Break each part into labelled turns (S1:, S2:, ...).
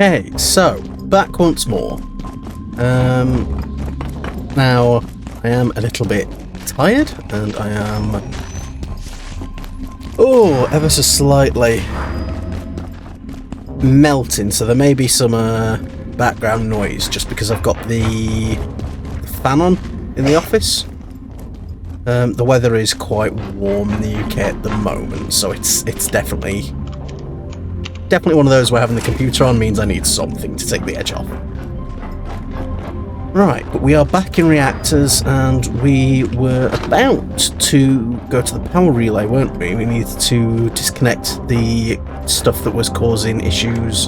S1: Okay, so back once more. Now I am a little bit tired, and I am ever so slightly melting. So there may be some background noise just because I've got the fan on in the office. The weather is quite warm in the UK at the moment, so it's definitely one of those where having the computer on means I need something to take the edge off. Right, but we are back in reactors, and we were about to go to the power relay, weren't we? We needed to disconnect the stuff that was causing issues,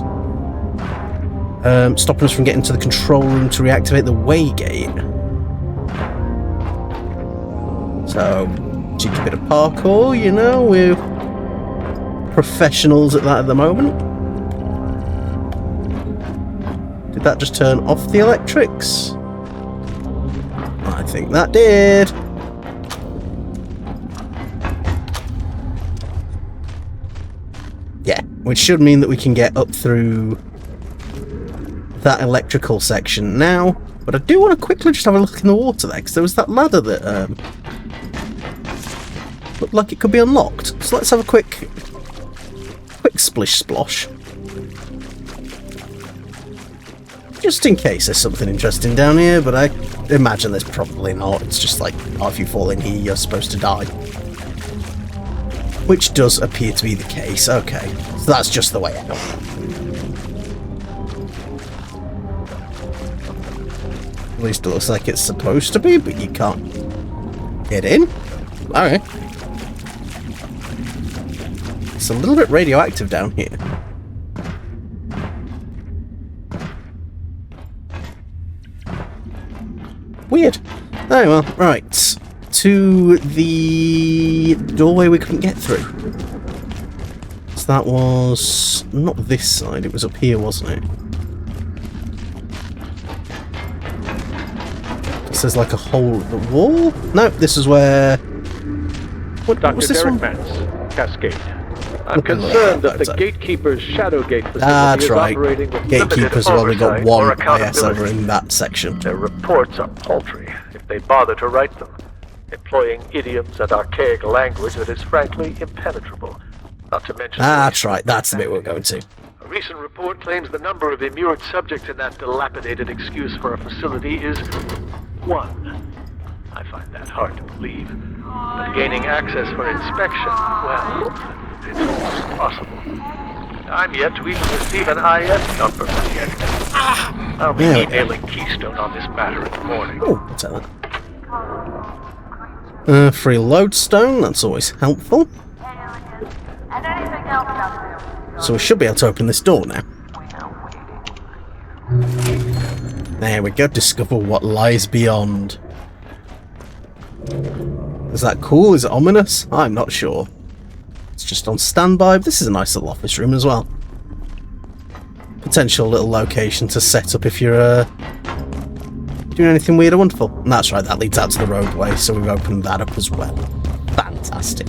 S1: stopping us from getting to the control room to reactivate the waygate. So, cheeky bit of parkour, you know, we're professionals at that at the moment. Did that just turn off the electrics? I think that did. Yeah, which should mean that we can get up through that electrical section now. But I do want to quickly just have a look in the water there, because there was that ladder that looked like it could be unlocked. So let's have a quick splish splosh. Just in case there's something interesting down here, but I imagine there's probably not. It's just like, oh, if you fall in here, you're supposed to die. Which does appear to be the case. Okay, so that's just the way out. At least it looks like it's supposed to be, but you can't get in. Okay. It's a little bit radioactive down here. Weird. Oh well, right. To the doorway we couldn't get through. So that was not this side, it was up here, wasn't it? This is like a hole in the wall? No, this is where... What was this one?
S2: Cascade. I'm concerned that the Gatekeeper's Shadowgate facility is operating with
S1: Gatekeepers have only got one IS over in that section.
S2: Their reports are paltry, if they bother to write them, employing idioms and archaic language that is frankly impenetrable. Not to mention...
S1: That's right, that's the bit we're going to.
S2: A recent report claims the number of immured subjects in that dilapidated excuse for a facility is 1. I find that hard to believe. But gaining access for inspection, well... it's almost impossible. I'm yet to even receive an IS number yet. I'll be emailing Keystone on this matter in the morning.
S1: Oh, what's that? Free lodestone, that's always helpful. So we should be able to open this door now. There we go, discover what lies beyond. Is that cool? Is it ominous? I'm not sure. It's just on standby. This is a nice little office room as well. Potential little location to set up if you're doing anything weird or wonderful. And that's right, that leads out to the roadway, so we've opened that up as well. Fantastic.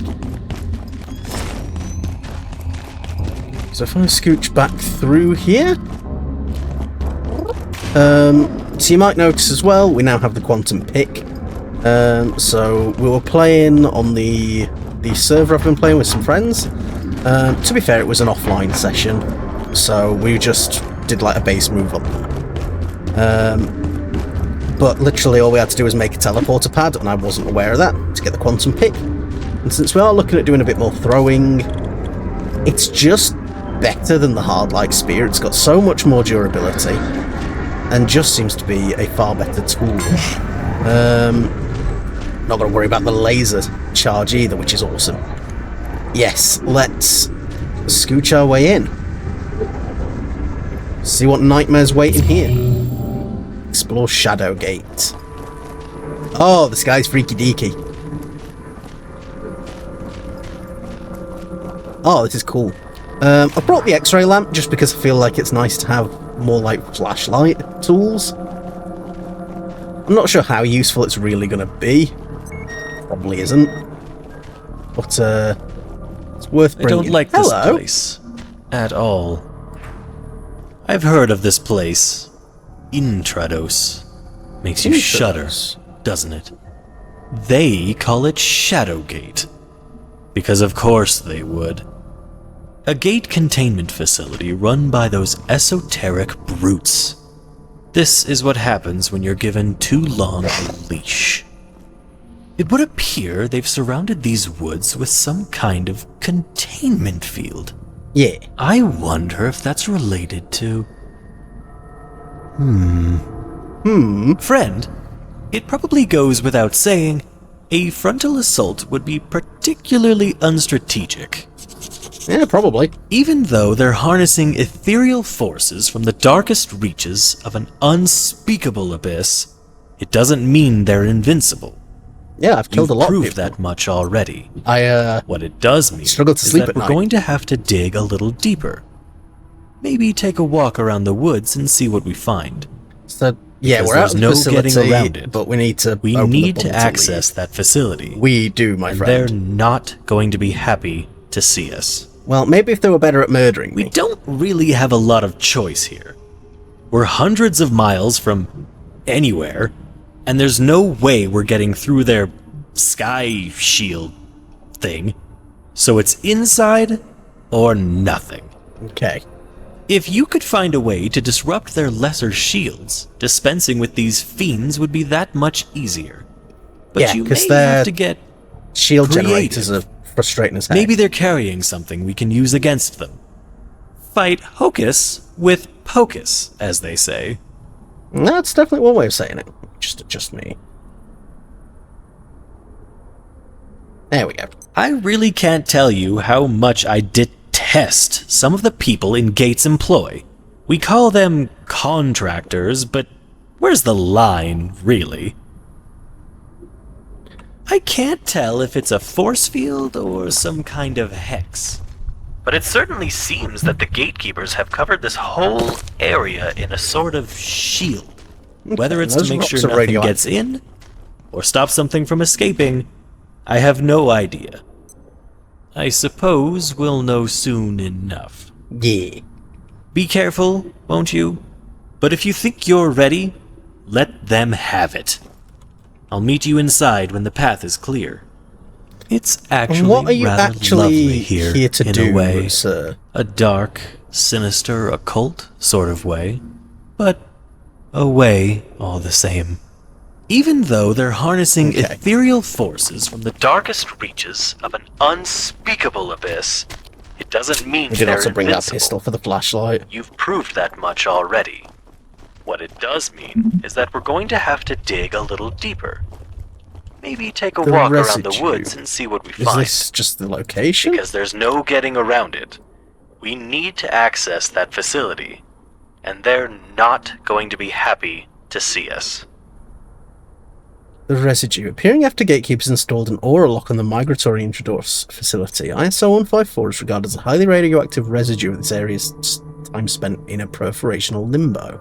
S1: So if I scooch back through here... so you might notice as well, we now have the quantum pick. So we were playing on the server I've been playing with some friends. To be fair, it was an offline session, so we just did like a base move on that. But literally all we had to do was make a teleporter pad, and I wasn't aware of that, to get the quantum pick. And since we are looking at doing a bit more throwing, it's just better than the hard-like spear. It's got so much more durability, and just seems to be a far better tool. Not going to worry about the laser charge either, which is awesome. Yes, let's scooch our way in. See what nightmare's waiting here. Explore Shadowgate. Oh, the sky's freaky deaky. Oh, this is cool. I brought the X-ray lamp just because I feel like it's nice to have more like flashlight tools. I'm not sure how useful it's really going to be. Probably isn't. But it's worth bringing.
S3: I don't like this place at all. I've heard of this place. Intrados. Makes you shudder, doesn't it? They call it Shadowgate. Because of course they would. A gate containment facility run by those esoteric brutes. This is what happens when you're given too long a leash. It would appear they've surrounded these woods with some kind of containment field.
S1: Yeah.
S3: I wonder if that's related to... Friend, it probably goes without saying, a frontal assault would be particularly unstrategic.
S1: Yeah, probably.
S3: Even though they're harnessing ethereal forces from the darkest reaches of an unspeakable abyss, it doesn't mean they're invincible.
S1: Yeah, I've killed a lot of
S3: You've
S1: people.
S3: proved that much already.
S1: What
S3: it does mean
S1: struggle to
S3: is
S1: sleep
S3: that
S1: at
S3: we're
S1: night.
S3: going to have to dig a little deeper. Maybe take a walk around the woods and see what we find.
S1: So, yeah,
S3: Because
S1: we're out
S3: there's
S1: of the
S3: no
S1: facility,
S3: getting around it.
S1: but we need to
S3: We
S1: open
S3: need
S1: the
S3: to
S1: bubble
S3: access
S1: leave.
S3: that facility.
S1: We do, my
S3: and
S1: friend.
S3: they're not going to be happy to see us.
S1: Well, maybe if they were better at murdering
S3: We
S1: me.
S3: don't really have a lot of choice here. We're hundreds of miles from anywhere, and there's no way we're getting through their sky shield thing. So it's inside or nothing.
S1: Okay.
S3: If you could find a way to disrupt their lesser shields, dispensing with these fiends would be that much easier. But
S1: Yeah,
S3: you
S1: 'cause
S3: may have
S1: they're
S3: to get
S1: Shield
S3: creative.
S1: generators are frustrating as heck.
S3: Maybe they're carrying something we can use against them. Fight hocus with pocus, as they say.
S1: That's definitely one way of saying it. Just me. There we go.
S3: I really can't tell you how much I detest some of the people in Gates' employ. We call them contractors, but where's the line, really? I can't tell if it's a force field or some kind of hex. But it certainly seems that the gatekeepers have covered this whole area in a sort of shield. Whether it's
S1: those
S3: to make
S1: rocks
S3: sure
S1: are
S3: nothing
S1: radioactive.
S3: gets in, or stop something from escaping, I have no idea. I suppose we'll know soon enough.
S1: Yeah.
S3: Be careful, won't you? But if you think you're ready, let them have it. I'll meet you inside when the path is clear. It's actually
S1: And what are you
S3: rather
S1: actually
S3: lovely here
S1: to
S3: in
S1: do,
S3: a way.
S1: sir?
S3: A dark, sinister, occult sort of way. But a way all the same. Even though they're harnessing
S1: Okay.
S3: ethereal forces from the darkest reaches of an unspeakable abyss, it doesn't mean
S1: We did
S3: they're
S1: also bring that
S3: invincible.
S1: pistol for the flashlight.
S3: You've proved that much already. What it does mean is that we're going to have to dig a little deeper. Maybe take a
S1: The
S3: walk around the
S1: residue.
S3: woods and see what we
S1: Is
S3: find.
S1: this just the location?
S3: Because there's no getting around it. We need to access that facility, and they're not going to be happy to see us.
S1: The residue. Appearing after gatekeepers installed an aura lock on the migratory Intrados facility, ISO 154 is regarded as a highly radioactive residue of this area's time spent in a perforational limbo.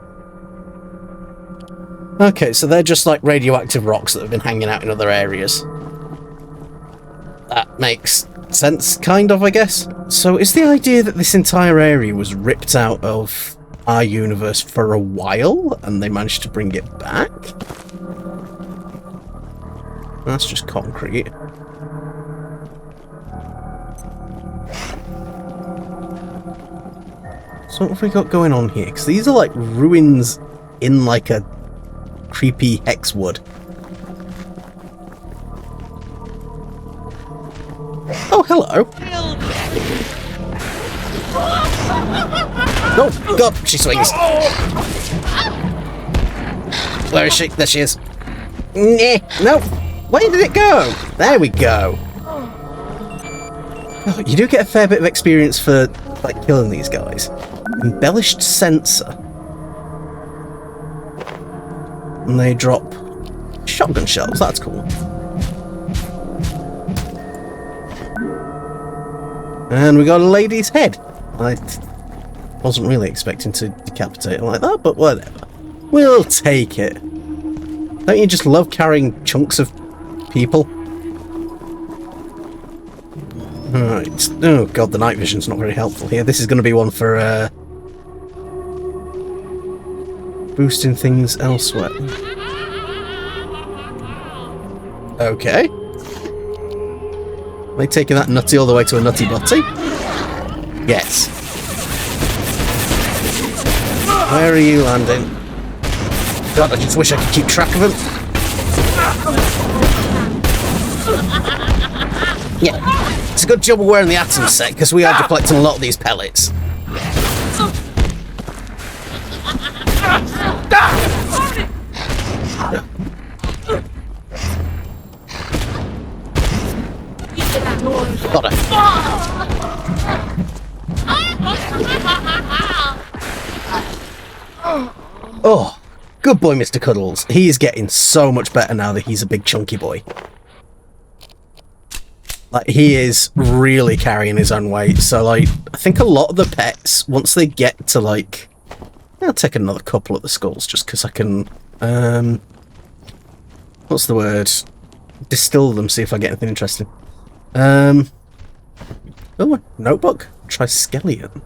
S1: Okay, so they're just like radioactive rocks that have been hanging out in other areas. That makes sense, kind of, I guess. So is the idea that this entire area was ripped out of our universe for a while, and they managed to bring it back? That's just concrete. So what have we got going on here? Because these are like ruins in like a creepy hexwood. Oh, hello. Oh, God, she swings. Where is she? There she is. Nah, no. Where did it go? There we go. Oh, you do get a fair bit of experience for like killing these guys. Embellished sensor. And they drop shotgun shells. That's cool. And we got a lady's head. I wasn't really expecting to decapitate her like that, but whatever. We'll take it. Don't you just love carrying chunks of people? Alright. Oh god, the night vision's not very helpful here. This is going to be one for boosting things elsewhere. Okay. Are they taking that nutty all the way to a nutty butty? Yes. Where are you landing? God, I just wish I could keep track of them. Yeah, it's a good job we're wearing the atom set, because we are deflecting a lot of these pellets. Got it. Oh, good boy, Mr. Cuddles. He is getting so much better now that he's a big chunky boy. Like, he is really carrying his own weight. So, like, I think a lot of the pets, once they get to, like... I'll take another couple of the skulls just because I can... what's the word? Distill them, see if I get anything interesting. Oh, a notebook. Triskelion.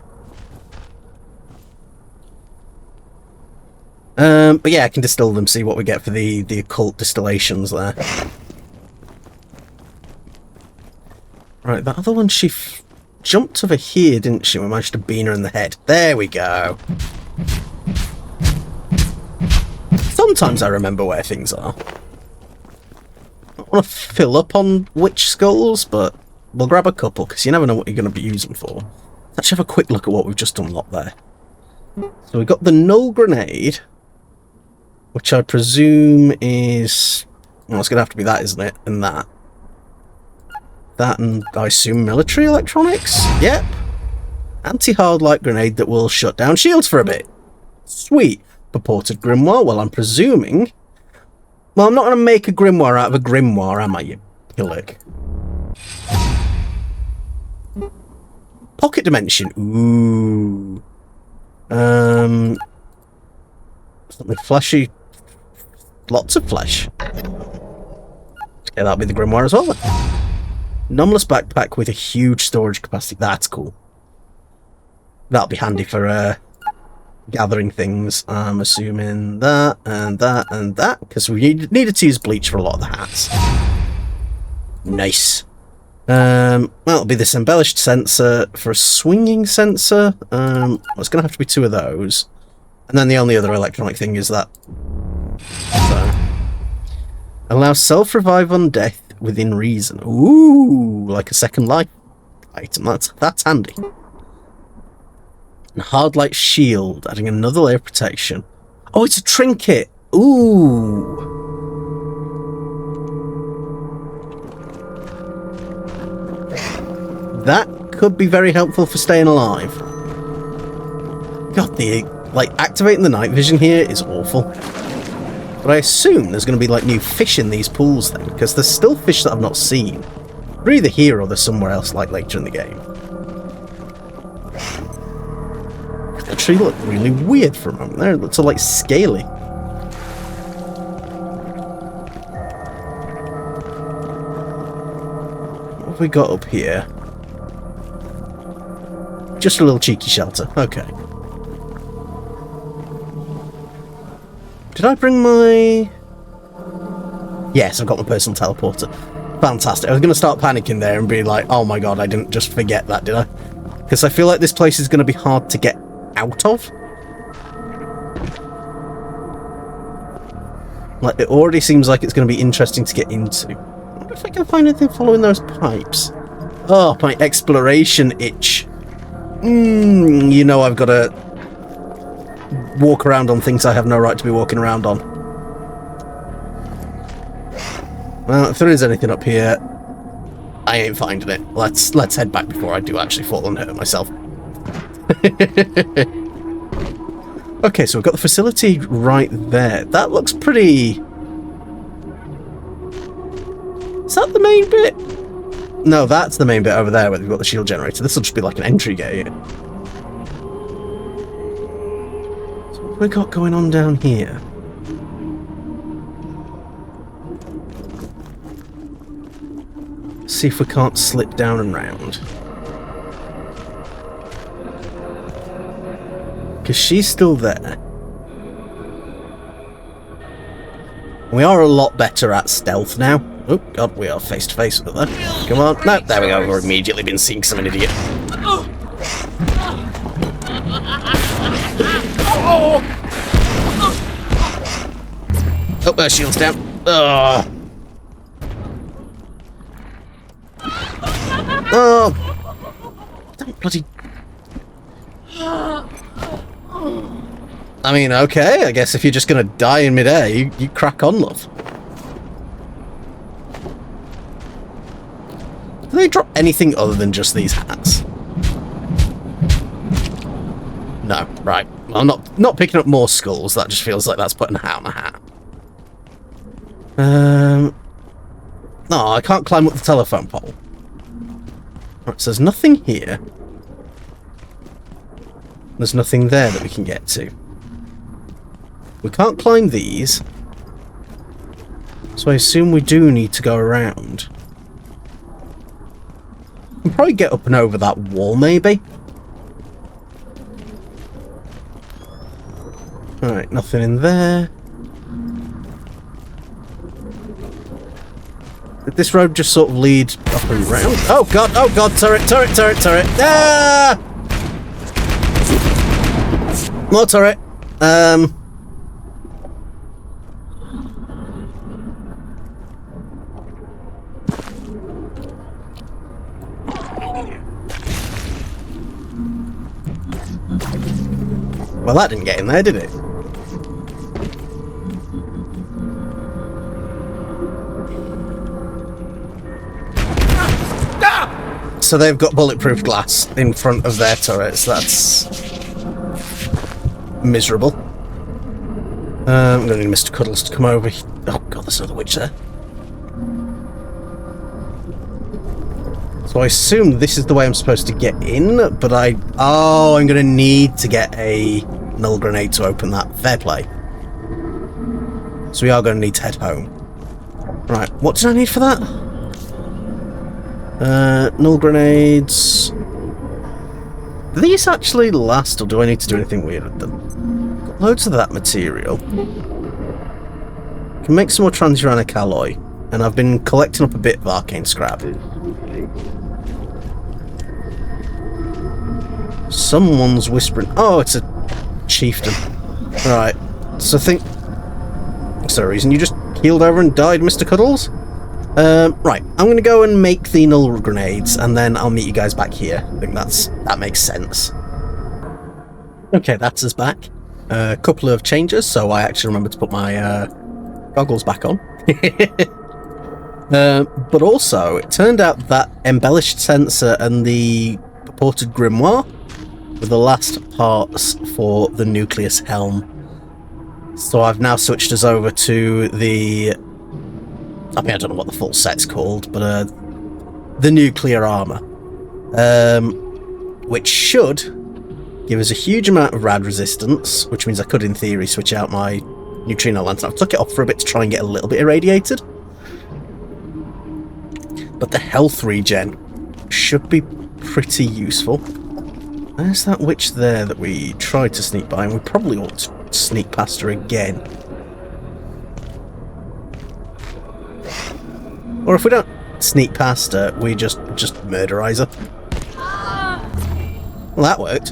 S1: But yeah, I can distill them, see what we get for the occult distillations there. Right, that other one, she jumped over here, didn't she? We managed to bean her in the head. There we go. Sometimes I remember where things are. I don't want to fill up on witch skulls, but we'll grab a couple, because you never know what you're going to be using for. Let's have a quick look at what we've just unlocked there. So we've got the null grenade, which I presume is... Well, it's going to have to be that, isn't it? And that. That and, I assume, military electronics? Yep. Anti-hard light grenade that will shut down shields for a bit. Sweet. Purported grimoire. Well, I'm presuming... Well, I'm not going to make a grimoire out of a grimoire, am I, you pillock? Pocket dimension. Ooh. Something fleshy. Lots of flesh. Yeah, that'll be the grimoire as well then. Anomalous backpack with a huge storage capacity. That's cool. That'll be handy for gathering things. I'm assuming that and that and that, because we needed to use bleach for a lot of the hats. Nice. Well, it'll be this embellished sensor for a swinging sensor. Well, it's going to have to be two of those. And then the only other electronic thing is that. So. Allow self-revive on death within reason. Ooh, like a second life item. That's handy. And hard light shield, adding another layer of protection. Oh, it's a trinket. Ooh. That could be very helpful for staying alive. God, activating the night vision here is awful. But I assume there's going to be, new fish in these pools then, because there's still fish that I've not seen. They're either here or they're somewhere else, later in the game. The tree looked really weird for a moment there. It looked so, scaly. What have we got up here? Just a little cheeky shelter. Okay. Did I bring my... Yes, I've got my personal teleporter. Fantastic. I was going to start panicking there and be like, oh my god, I didn't just forget that, did I? Because I feel like this place is going to be hard to get out of. It already seems like it's going to be interesting to get into. I wonder if I can find anything following those pipes. Oh, my exploration itch. You know I've got to walk around on things I have no right to be walking around on. Well, if there is anything up here, I ain't finding it. Let's head back before I do actually fall and hurt myself. Okay, so we've got the facility right there. That looks pretty... Is that the main bit? No, that's the main bit over there where we've got the shield generator. This will just be like an entry gate. So what have we got going on down here? See if we can't slip down and round. Because she's still there. We are a lot better at stealth now. Oh god, we are face to face with it there. Come on. No, there we go. We're immediately been seeing some idiot. Oh, her shield's down. Oh. Oh. Don't bloody... I mean, okay, I guess if you're just going to die in midair, you crack on, love. Do they drop anything other than just these hats? No, right. Well, I'm not picking up more skulls. That just feels like that's putting a hat on a hat. No, I can't climb up the telephone pole. Right, so there's nothing here. There's nothing there that we can get to. We can't climb these. So I assume we do need to go around. We can probably get up and over that wall, maybe. Alright, nothing in there. Did this road just sort of lead up and round? Oh god, turret! Ah! More turret. Well, that didn't get in there, did it? So they've got bulletproof glass in front of their turrets. That's miserable. I'm going to need Mr. Cuddles to come over. Oh god, there's another witch there. So I assume this is the way I'm supposed to get in, but oh, I'm going to need to get a null grenade to open that. Fair play. So we are going to need to head home. Right, what did I need for that? Null grenades. Do these actually last, or do I need to do anything weird with them? Got loads of that material. Can make some more transuranic alloy, and I've been collecting up a bit of arcane scrap. Someone's whispering. Oh, it's a chieftain. Right. So I think... Is there a reason you just keeled over and died, Mr. Cuddles? Right. I'm going to go and make the null grenades, and then I'll meet you guys back here. I think that makes sense. Okay, that's us back. A couple of changes, so I actually remember to put my goggles back on. But also, it turned out that embellished sensor and the purported grimoire were the last parts for the nucleus helm. So I've now switched us over to the... I mean, I don't know what the full set's called, but the nuclear armor. Which should give us a huge amount of rad resistance, which means I could, in theory, switch out my neutrino lantern. I've took it off for a bit to try and get a little bit irradiated. But the health regen should be pretty useful. There's that witch there that we tried to sneak by, and we probably ought to sneak past her again. Or if we don't sneak past her, we just murderize her. Well, that worked.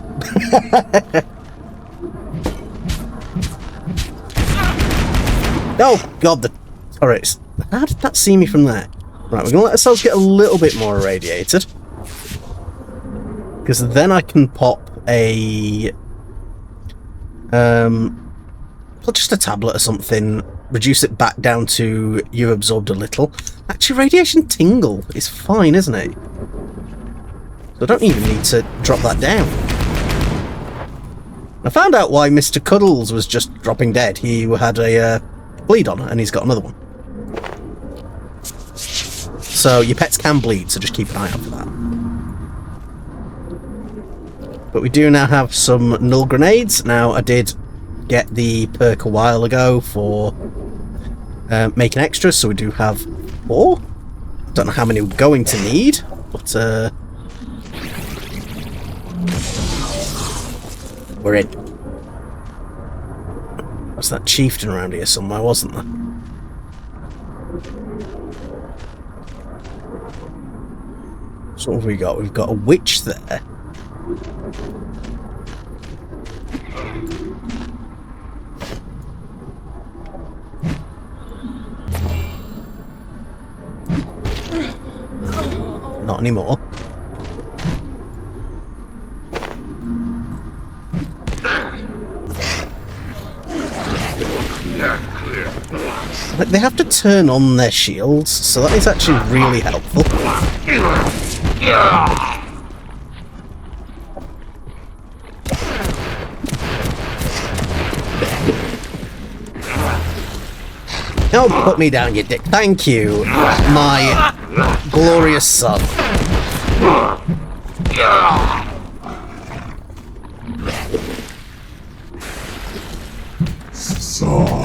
S1: Oh god, the turrets. How did that see me from there? Right, we're going to let ourselves get a little bit more irradiated. Because then I can pop a... just a tablet or something, reduce it back down to you absorbed a little. Actually, radiation tingle is fine, isn't it? So I don't even need to drop that down. I found out why Mr. Cuddles was just dropping dead. He had a bleed on, and he's got another one. So your pets can bleed, so just keep an eye out for that. But we do now have some null grenades. Now, I did get the perk a while ago for making extras, so we do have 4. Don't know how many we're going to need, but we're in. Was that chieftain around here somewhere, wasn't there? So what have we got? We've got a witch there. Not anymore. Like, they have to turn on their shields, so that is actually really helpful. Don't put me down, you dick. Thank you, my glorious son.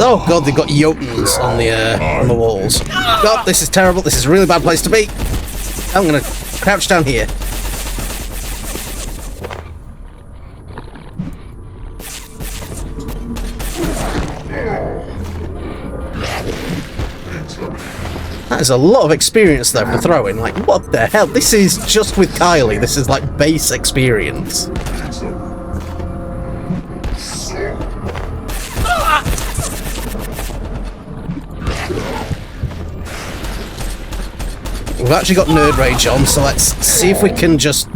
S1: Oh god, they've got Jotuns on the walls. God, this is terrible. This is a really bad place to be. I'm gonna crouch down here. That is a lot of experience though for throwing. Like, what the hell? This is just with Kylie. This is like base experience. We've actually got Nerd Rage on, so let's see if we can just...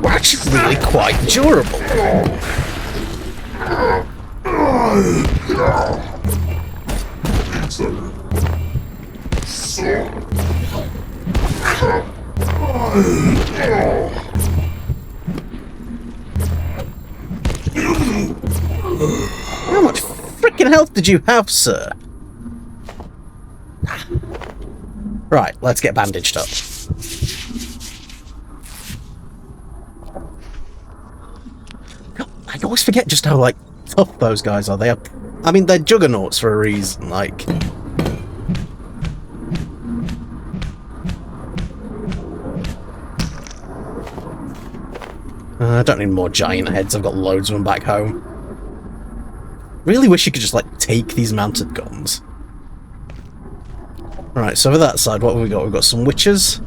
S1: We're actually really quite durable. How much freaking health did you have, sir? Right, let's get bandaged up. I always forget just how, like, tough those guys are. They are... I mean, they're juggernauts for a reason, like... I don't need more giant heads. I've got loads of them back home. Really wish you could just, like, take these mounted guns. Right, so over that side, what have we got? We've got some witches.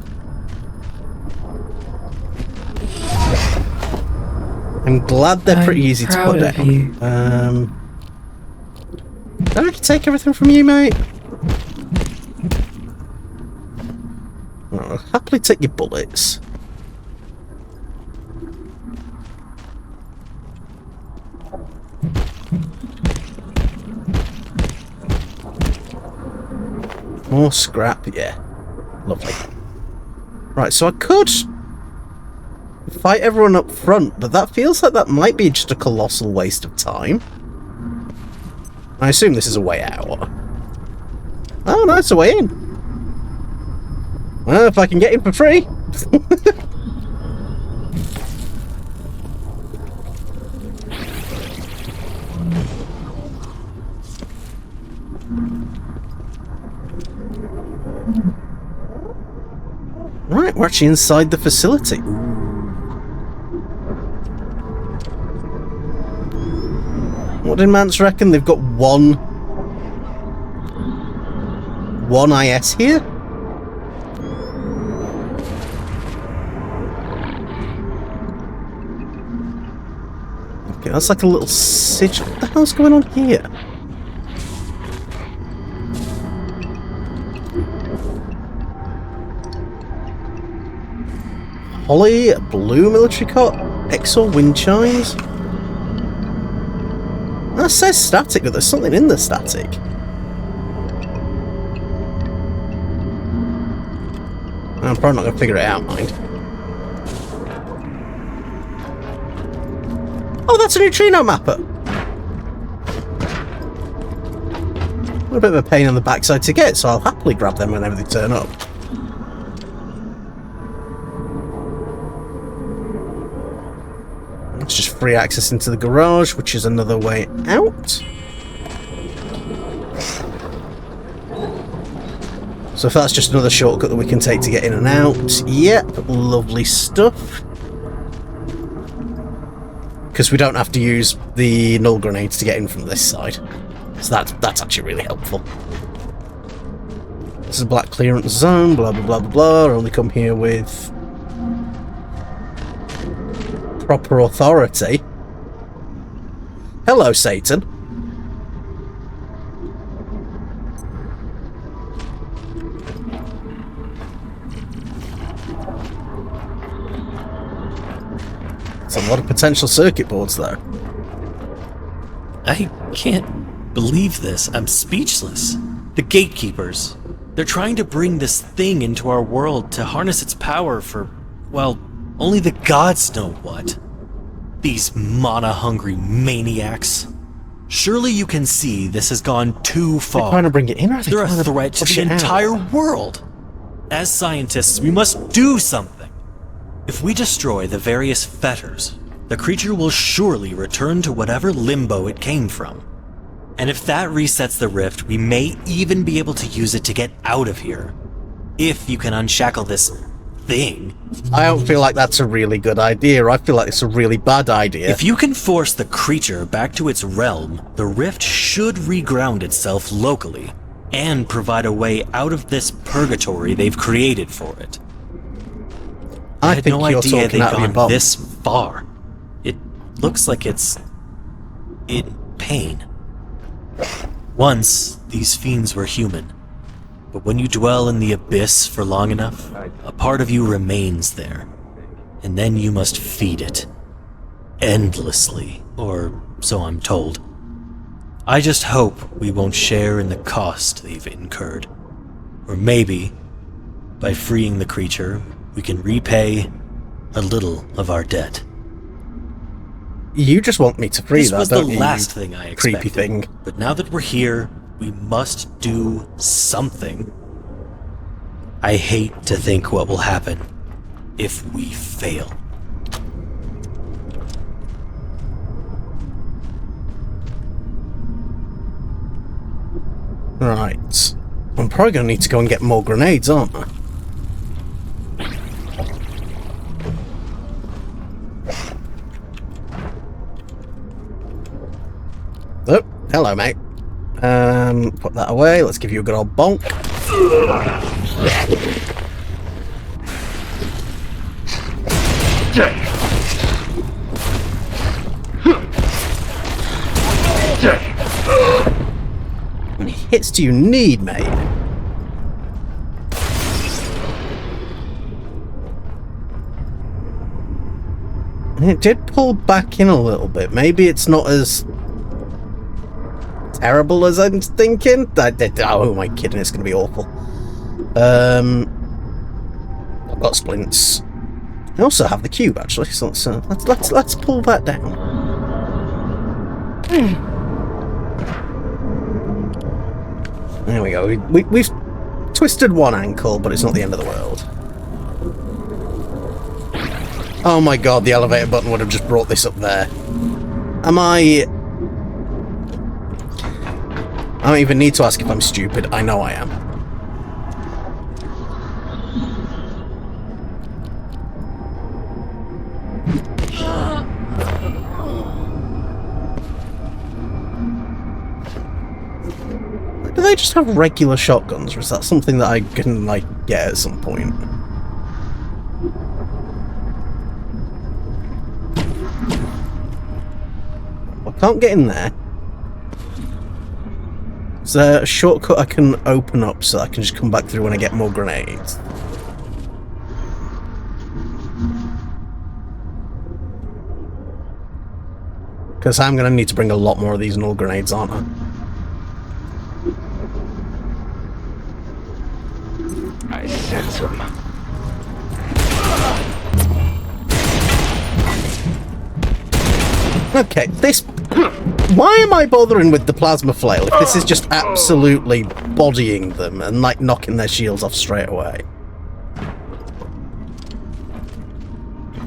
S1: I'm glad they're pretty easy to put down. Did I already take everything from you, mate? I'll happily take your bullets. More scrap, yeah. Lovely. Right, so I could fight everyone up front, but that feels like that might be just a colossal waste of time. I assume this is a way out. Oh, no, it's a way in. Well, if I can get in for free. Right, we're actually inside the facility. What did Mance reckon? They've got one IS here? Okay, that's like a little sigil. What the hell's going on here? Holly, blue military cot, Exor wind chimes. That says static, but there's something in the static. I'm probably not going to figure it out, mind. Oh, that's a neutrino mapper! A bit of a pain on the backside to get, so I'll happily grab them whenever they turn up. It's just free access into the garage, which is another way out. So if that's just another shortcut that we can take to get in and out, yep, lovely stuff. because we don't have to use the null grenades to get in from this side. So that's actually really helpful. This is a black clearance zone, blah blah blah blah blah. Only come here with proper authority. Hello, Satan. It's a lot of potential circuit boards, though.
S3: I can't believe this. I'm speechless. The gatekeepers. They're trying to bring this thing into our world to harness its power for, well, only the gods know what. These mana-hungry maniacs. Surely you can see this has gone too far.
S1: They're trying to bring it in, or
S3: they're a threat to the entire world. As scientists, we must do something. If we destroy the various fetters, the creature will surely return to whatever limbo it came from. And if that resets the rift, we may even be able to use it to get out of here. If you can unshackle this thing.
S1: I don't feel like that's a really good idea. I feel like it's a really bad idea.
S3: If you can force the creature back to its realm, the rift should reground itself locally and provide a way out of this purgatory they've created for it. I had no idea they'd gone this far. It looks like it's in pain. Once, these fiends were human. But when you dwell in the abyss for long enough, a part of you remains there. And then you must feed it. Endlessly, or so I'm told. I just hope we won't share in the cost they've incurred. Or maybe, by freeing the creature, we can repay a little of our debt.
S1: You just want me to free
S3: this
S1: that,
S3: was
S1: don't
S3: the
S1: you,
S3: last thing I expected.
S1: creepy thing.
S3: But now that we're here, we must do something. I hate to think what will happen if we fail.
S1: Right. I'm probably going to need to go and get more grenades, aren't I? Oh, hello, mate. Put that away. Let's give you a good old bonk. How many hits do you need, mate? And it did pull back in a little bit. Maybe it's not as terrible as I'm thinking. Oh, who am I kidding? It's going to be awful. I've got splints. I also have the cube, actually. So let's pull that down. There we go. We've twisted one ankle, but it's not the end of the world. Oh my god, the elevator button would have just brought this up there. I don't even need to ask if I'm stupid. I know I am. Do they just have regular shotguns, or is that something that I can, like, get at some point? I can't get in there. Is there a shortcut I can open up so I can just come back through when I get more grenades? Because I'm going to need to bring a lot more of these null grenades, aren't I?
S2: I sense them.
S1: Okay, this... Why am I bothering with the plasma flail if this is just absolutely bodying them and, like, knocking their shields off straight away?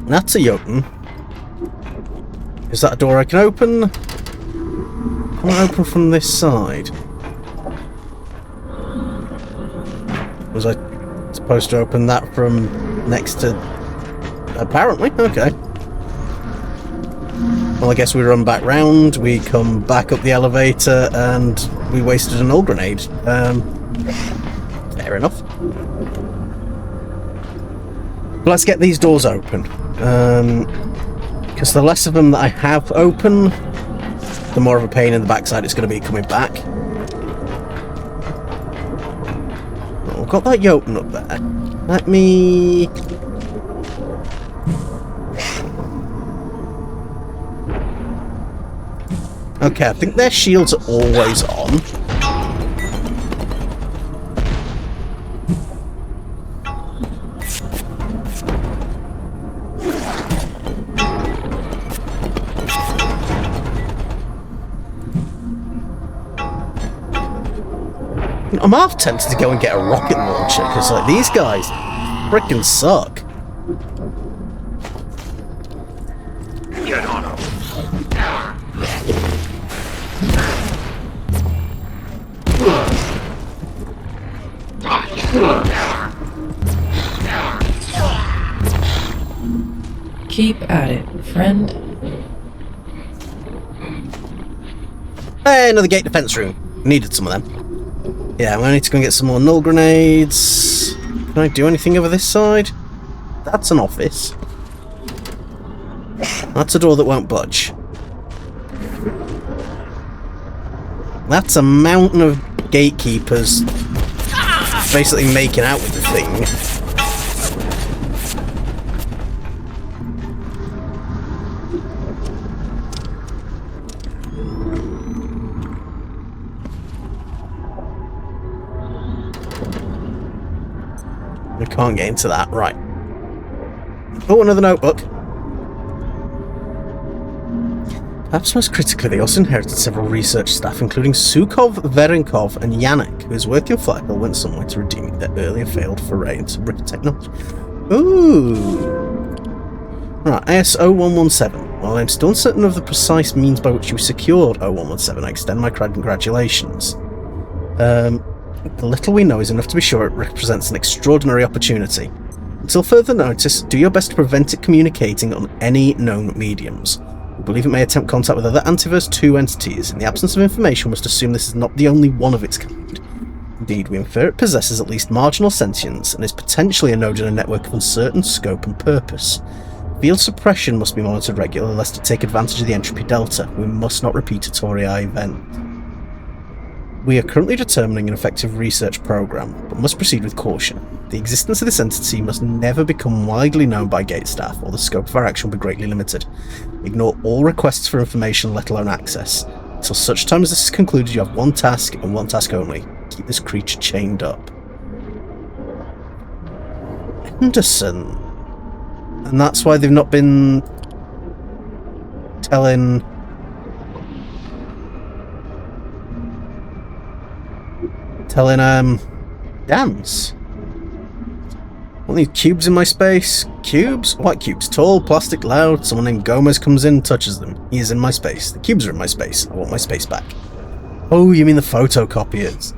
S1: That's a Jotun. Is that a door I can open? Can I open from this side? Was I supposed to open that from next to... Apparently, okay. Well, I guess we run back round, we come back up the elevator, and we wasted a null grenade. Fair enough. But let's get these doors open. Because the less of them that I have open, the more of a pain in the backside it's going to be coming back. Oh, I've got that Jotun up there. Let me... Okay, I think their shields are always on. I'm half tempted to go and get a rocket launcher, because like these guys frickin' suck.
S2: Get on him.
S4: Keep at it, friend.
S1: Hey, another gate defense room. Needed some of them. Yeah, I'm going to need to go and get some more null grenades. Can I do anything over this side? That's an office. That's a door that won't budge. That's a mountain of gatekeepers basically making out with the thing. I can't get into that. Right. Oh, another notebook. Perhaps most critically, they also inherited several research staff, including Sukov, Verenkov, and Yannick, whose working Flagel went somewhere to redeem their earlier failed foray into brick technology. Ooh. Right, AS 0117. While I'm still uncertain of the precise means by which you secured 0117, I extend my congratulations. The little we know is enough to be sure it represents an extraordinary opportunity. Until further notice, do your best to prevent it communicating on any known mediums. We believe it may attempt contact with other Antiverse 2 entities. In the absence of information, we must assume this is not the only one of its kind. Indeed, we infer it possesses at least marginal sentience, and is potentially a node in a network of uncertain scope and purpose. Field suppression must be monitored regularly, lest it take advantage of the entropy delta. We must not repeat a Torii event. We are currently determining an effective research program, but must proceed with caution. The existence of this entity must never become widely known by Gate staff, or the scope of our action will be greatly limited. Ignore all requests for information, let alone access. Until such time as this is concluded, you have one task, and one task only. Keep this creature chained up. Henderson. And that's why they've not been telling... Dance. All these cubes in my space. Cubes? What cubes? Tall, plastic, loud. Someone named Gomez comes in and touches them. He is in my space. The cubes are in my space. I want my space back. Oh, you mean the photocopiers.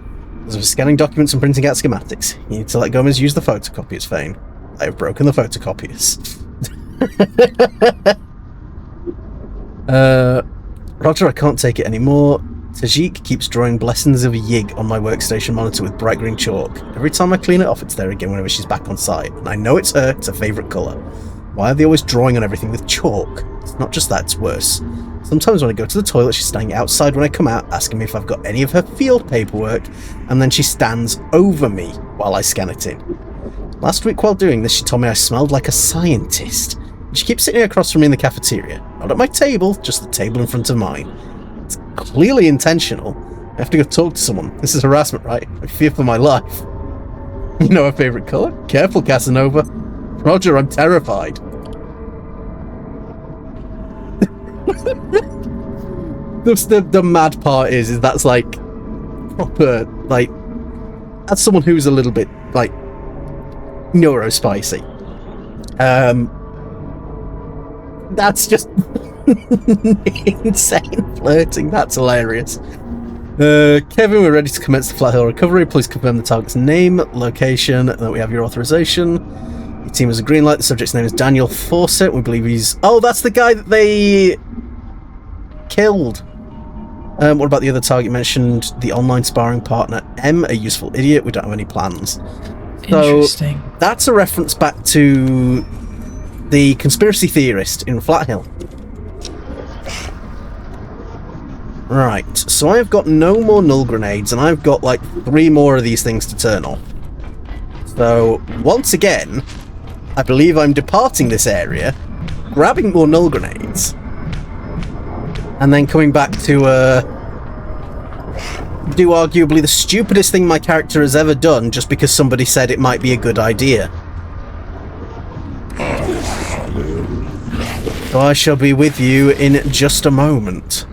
S1: As for scanning documents and printing out schematics, you need to let Gomez use the photocopiers, Fane. I have broken the photocopiers. Roger, I can't take it anymore. Tajik keeps drawing blessings of Yig on my workstation monitor with bright green chalk. Every time I clean it off, it's there again whenever she's back on site. And I know it's her, it's her favourite colour. Why are they always drawing on everything with chalk? It's not just that, it's worse. Sometimes when I go to the toilet, she's standing outside when I come out, asking me if I've got any of her field paperwork, and then she stands over me while I scan it in. Last week while doing this, she told me I smelled like a scientist. And she keeps sitting across from me in the cafeteria. Not at my table, just the table in front of mine. It's clearly intentional. I have to go talk to someone. This is harassment, right? I fear for my life. You know her favourite colour? Careful, Casanova. Roger, I'm terrified. The mad part is that's like proper, like, that's someone who's a little bit, like, neurospicy. That's just insane flirting. That's hilarious. Kevin, we're ready to commence the Flat Hill recovery. Please confirm the target's name, location, and that we have your authorization. Your team has a green light. The subject's name is Daniel Fawcett. We believe he's... Oh, that's the guy that they killed. What about the other target? You mentioned the online sparring partner, M, a useful idiot. We don't have any plans. So
S4: Interesting.
S1: that's a reference back to the conspiracy theorist in Flat Hill. Right, so I've got no more null grenades, and I've got like 3 more of these things to turn off. So, once again, I believe I'm departing this area, grabbing more null grenades, and then coming back to do arguably the stupidest thing my character has ever done just because somebody said it might be a good idea. So I shall be with you in just a moment.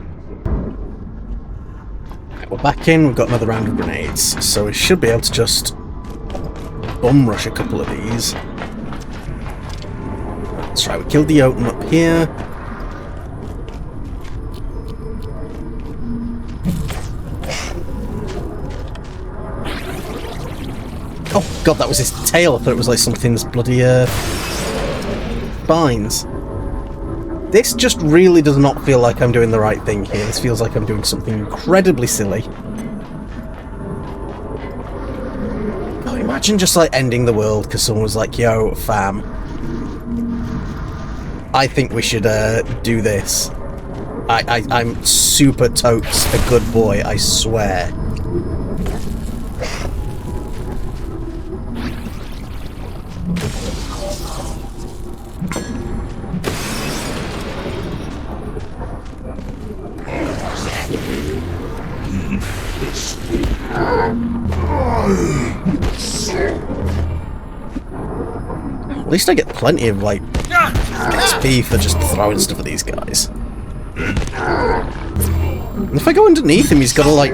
S1: We're back in, we've got another round of grenades, so we should be able to just bum rush a couple of these. That's right, we killed the Open up here. Oh god, that was his tail. I thought it was like something's bloody spines. This just really does not feel like I'm doing the right thing here. This feels like I'm doing something incredibly silly. Oh, imagine just like ending the world because someone was like, yo, fam, I think we should do this. I'm super totes a good boy, I swear. At least I get plenty of, like, XP for just throwing stuff at these guys. And if I go underneath him, he's got to, like,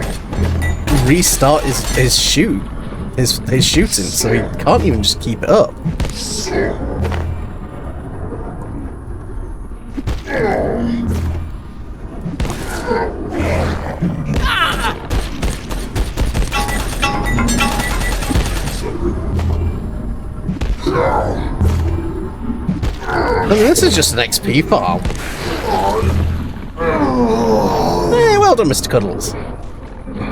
S1: restart his shooting, so he can't even just keep it up. I mean, this is just an XP farm. Hey, well done, Mr. Cuddles.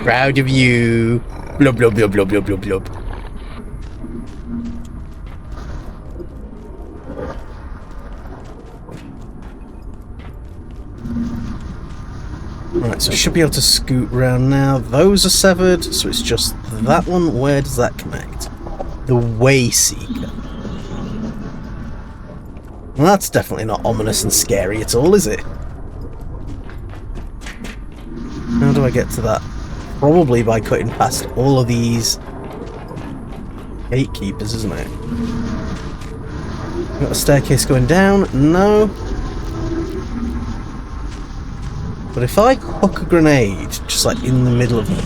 S1: Proud of you. Blub, blub, blub, blub, blub, blub, blub. Right, so I should be able to scoot around now. Those are severed, so it's just that one. Where does that connect? The Wayseeker. Well, that's definitely not ominous and scary at all, is it? How do I get to that? Probably by cutting past all of these gatekeepers, isn't it? Got a staircase going down? No. But if I hook a grenade, just like in the middle of them,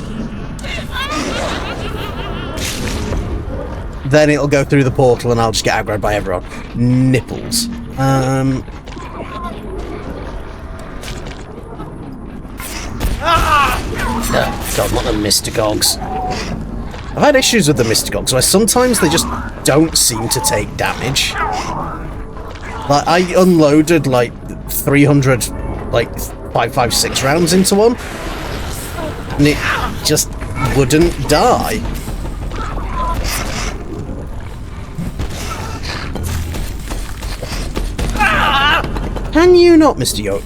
S1: then it'll go through the portal and I'll just get aggroed by everyone. Nipples. God, not the Mystagogs. I've had issues with the Mystagogs where sometimes they just don't seem to take damage. Like, I unloaded like 300, like 5.56 rounds into one, and it just wouldn't die. Can you not, Mr. Yoke?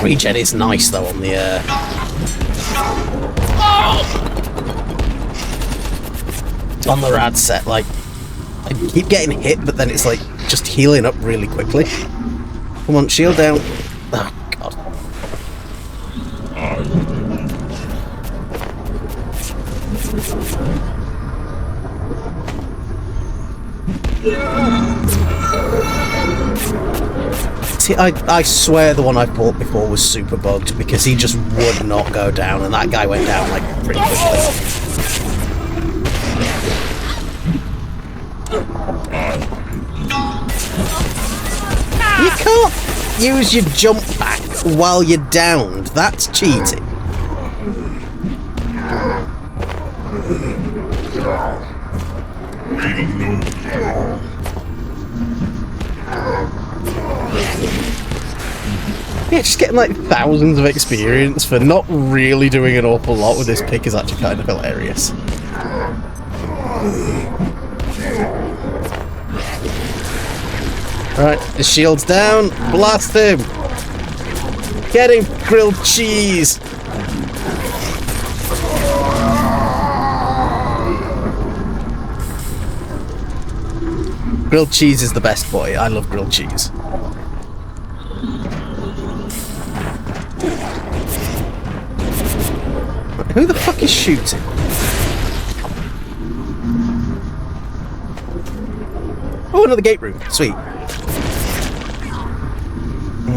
S1: Regen is nice though on the on the rad set. Like, I keep getting hit, but then it's like just healing up really quickly. Come on, shield down. Oh god. See, I swear the one I bought before was super bugged because he just would not go down, and that guy went down like pretty quickly. You can't use your jump back while you're downed. That's cheating. Yeah, just getting like thousands of experience for not really doing an awful lot with this pick is actually kind of hilarious. Right, the shield's down. Blast him! Get him, grilled cheese! Grilled cheese is the best boy. I love grilled cheese. Who the fuck is shooting? Oh, another gate room. Sweet.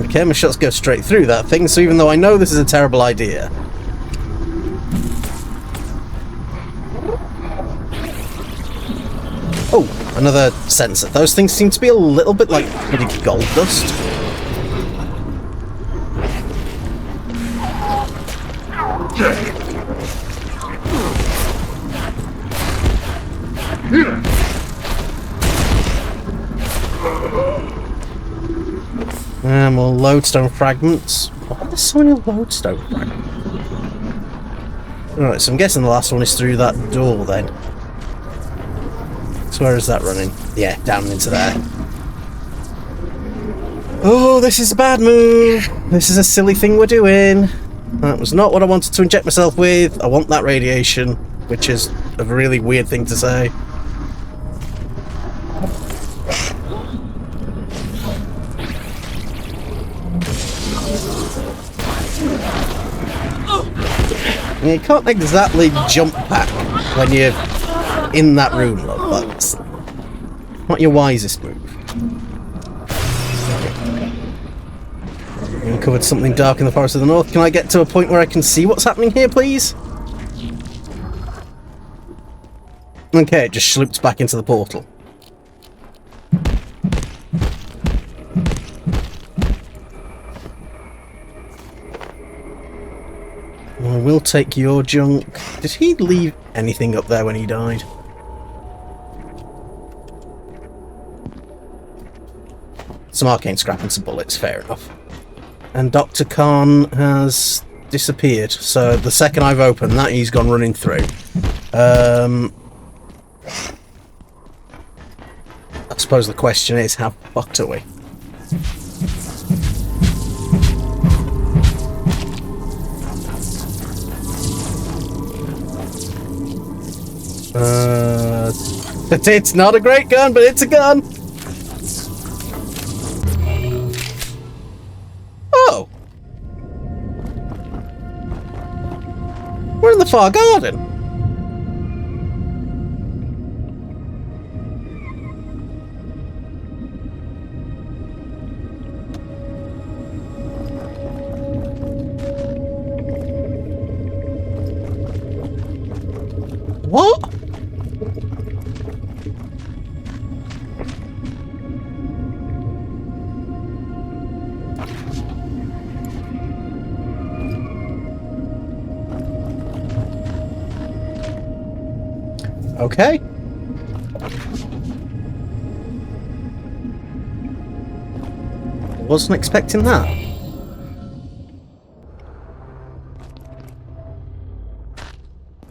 S1: Okay, my shots go straight through that thing, so even though I know this is a terrible idea... Oh, another sensor. Those things seem to be a little bit like bloody gold dust. More lodestone fragments. Why are there so many lodestone fragments? Alright, so I'm guessing the last one is through that door then. So where is that running? Yeah, down into there. Oh, this is a bad move. This is a silly thing we're doing. That was not what I wanted to inject myself with. I want that radiation, which is a really weird thing to say. You can't exactly jump back when you're in that room, love. That's not your wisest move. You uncovered something dark in the forest of the north. Can I get to a point where I can see what's happening here, please? Okay, it just sloops back into the portal. I will take your junk. Did he leave anything up there when he died? Some arcane scrap and some bullets, fair enough. And Dr. Khan has disappeared. So the second I've opened that, he's gone running through. I suppose the question is, how fucked are we? It's not a great gun, but it's a gun. Oh, we're in the far garden. What? Okay. Wasn't expecting that.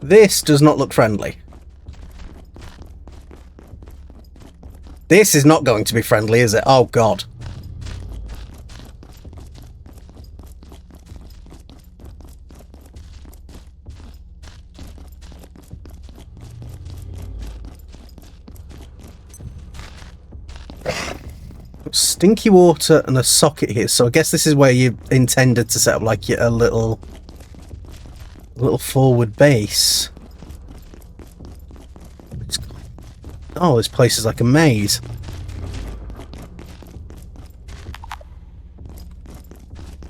S1: This does not look friendly. This is not going to be friendly, is it? Oh, God. Stinky water and a socket here, so I guess this is where you intended to set up like a little forward base. Oh, this place is like a maze.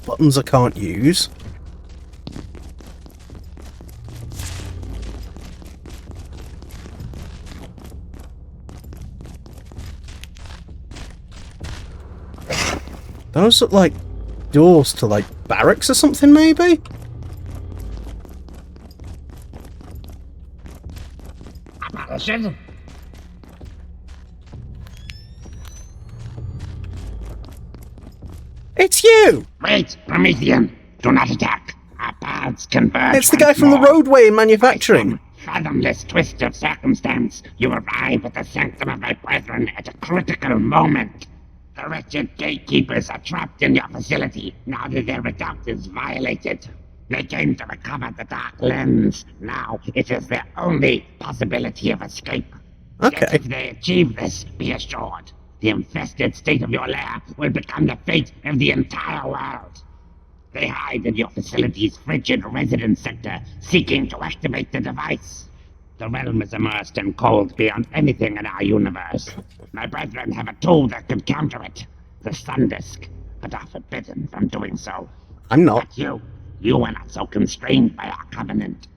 S1: Buttons I can't use. Those look like doors to like barracks or something, maybe?
S5: accomplishing.
S1: It's you!
S5: Wait, Promethean, do not attack. Our paths converge.
S1: It's the guy
S5: once
S1: from the
S5: more.
S1: roadway in manufacturing.
S5: Fathomless twist of circumstance, you arrive at the sanctum of my brethren at a critical moment. The wretched gatekeepers are trapped in your facility now that their redoubt is violated. They came to recover the Dark Lens. Now it is their only possibility of escape.
S1: Okay.
S5: Yet if they achieve this, be assured, the infested state of your lair will become the fate of the entire world. They hide in your facility's frigid residence sector, seeking to activate the device. The realm is immersed in cold beyond anything in our universe. My brethren have a tool that could counter it, the Sun Disk, but are forbidden from doing so.
S1: I'm not.
S5: But you are not so constrained by our covenant.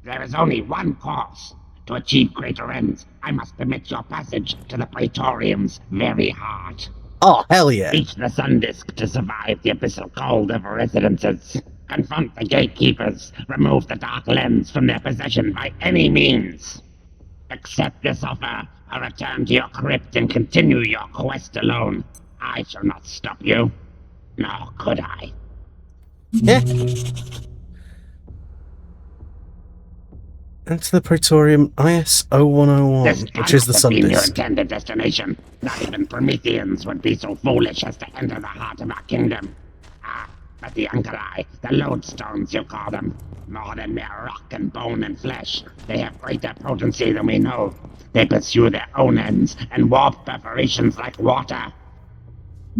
S5: There is only one course. To achieve greater ends, I must permit your passage to the Praetorium's very heart.
S1: Oh, hell yeah.
S5: Reach the Sun Disk to survive the abyssal cold of residences. Confront the gatekeepers. Remove the Dark Lens from their possession by any means. Accept this offer, or return to your crypt and continue your quest alone. I shall not stop you. Nor could I.
S1: Yeah. Enter the Praetorium IS-0101, which is the Sun
S5: This cannot have been your
S1: Disk.
S5: intended destination. Not even Prometheans would be so foolish as to enter the heart of our kingdom. Ah, but the Ankari, the lodestones you call them, more than mere rock and bone and flesh, they have greater potency than we know. They pursue their own ends and warp perforations like water.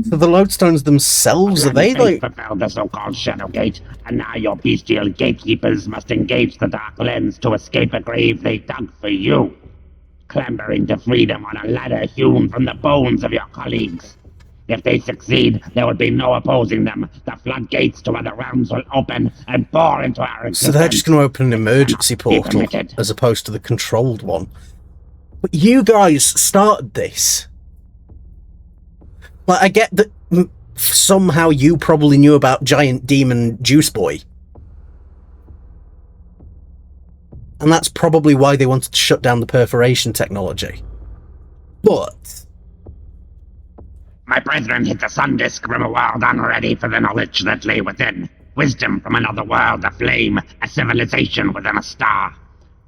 S1: So the lodestones themselves, are they like...
S5: fulfilled the so-called Shadowgate, and now your bestial gatekeepers must engage the Dark Lens to escape a grave they dug for you. Clambering to freedom on a ladder hewn from the bones of your colleagues. If they succeed, there will be no opposing them. The floodgates to other realms will open and pour into our existence.
S1: So they're just going to open an emergency portal, as opposed to the controlled one. But you guys started this. Like, I get that somehow you probably knew about Giant Demon Juice Boy. And that's probably why they wanted to shut down the perforation technology. But...
S5: my brethren hit the Sun Disk from a world unready for the knowledge that lay within. Wisdom from another world, a flame, a civilization within a star.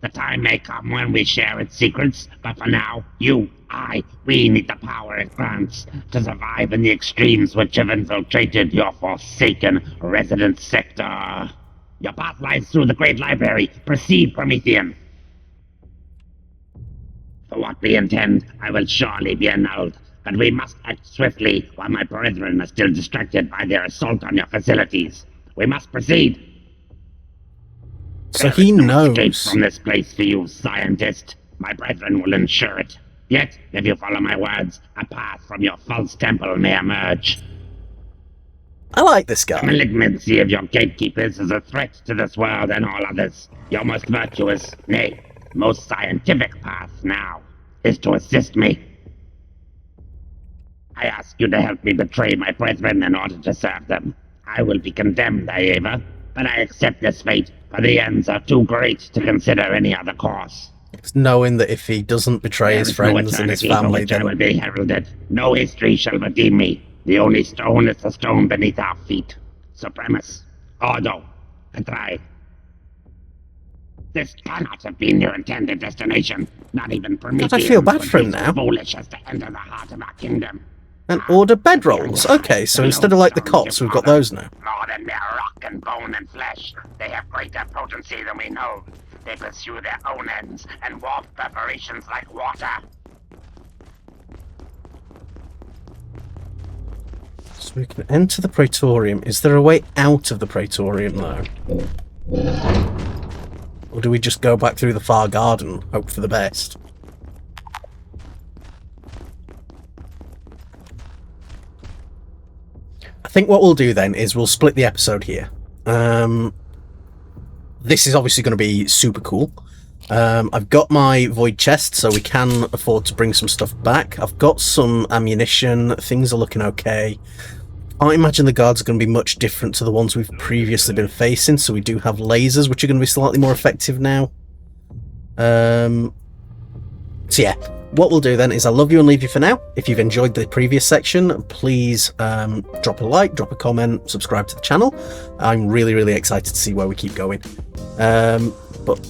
S5: The time may come when we share its secrets, but for now, we need the power it grants to survive in the extremes which have infiltrated your forsaken residence sector. Your path lies through the Great Library. Proceed, Promethean. For what we intend, I will surely be annulled, but we must act swiftly while my brethren are still distracted by their assault on your facilities. We must proceed.
S1: So he knows.
S5: Escape from this place for you, scientist. My brethren will ensure it. Yet, if you follow my words, a path from your false temple may emerge.
S1: I like this
S5: The
S1: guy.
S5: malignancy of your gatekeepers is a threat to this world and all others. Your most virtuous, nay, most scientific path now is to assist me. I ask you to help me betray my brethren in order to serve them. I will be condemned, Aeva, but I accept this fate, for the ends are too great to consider any other course.
S1: It's knowing that if he doesn't betray his friends and his family,
S5: I will be heralded. No history shall redeem me. The only stone is the stone beneath our feet. Supremus, Ordo, Petrai. This cannot have been your intended destination. Not even Prometheus
S1: I feel bad for him
S5: would be so
S1: now.
S5: foolish as to enter the heart of our kingdom.
S1: And order bedrolls. Okay, so instead of like the cots, we've got those now.
S5: More than mere rock and bone and flesh, they have greater potency than we know. They pursue their own ends and warp perforations like water.
S1: So we can enter the Praetorium. Is there a way out of the Praetorium, though? Or do we just go back through the far garden, hope for the best? I think what we'll do then is we'll split the episode here. This is obviously going to be super cool. I've got my void chest, so we can afford to bring some stuff back. I've got some ammunition. Things are looking okay. I imagine the guards are going to be much different to the ones we've previously been facing, so we do have lasers, which are going to be slightly more effective now. So yeah, what we'll do then is I'll love you and leave you for now. If you've enjoyed the previous section, please drop a like, drop a comment, subscribe to the channel. I'm really, really excited to see where we keep going. But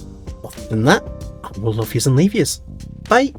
S1: other than that, I will love yous and leave yous. Bye!